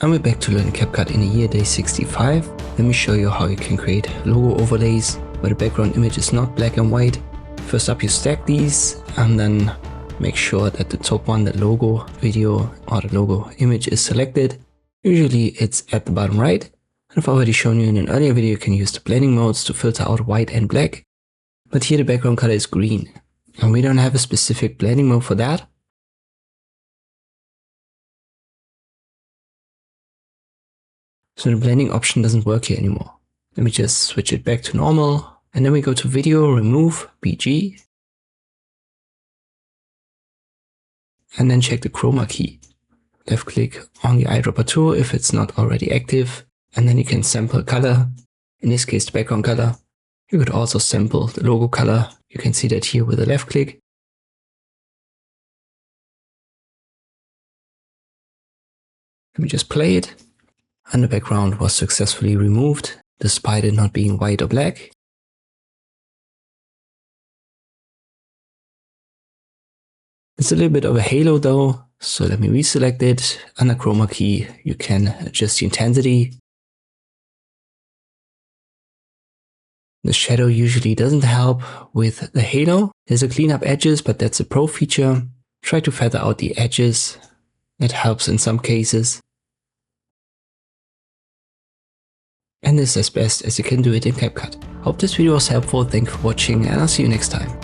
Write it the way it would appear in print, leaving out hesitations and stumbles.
And we're back to learn CapCut in the year day 65. Let me show you how you can create logo overlays where the background image is not black and white. First up, you stack these and then make sure that the top one, the logo video or the logo image, is selected. Usually it's at the bottom right. And I've already shown you in an earlier video, you can use the blending modes to filter out white and black. But here the background color is green and we don't have a specific blending mode for that. So the blending option doesn't work here anymore. Let me just switch it back to normal. And then we go to Video, Remove, BG. And then check the chroma key. Left click on the eyedropper tool if it's not already active. And then you can sample color. In this case, the background color. You could also sample the logo color. You can see that here with a left click. Let me just play it. And the background was successfully removed, despite it not being white or black. It's a little bit of a halo though, so let me reselect it. Under chroma key, you can adjust the intensity. The shadow usually doesn't help with the halo. There's a clean up edges, but that's a pro feature. Try to feather out the edges. That helps in some cases. And this is as best as you can do it in CapCut. Hope this video was helpful, thank you for watching and I'll see you next time.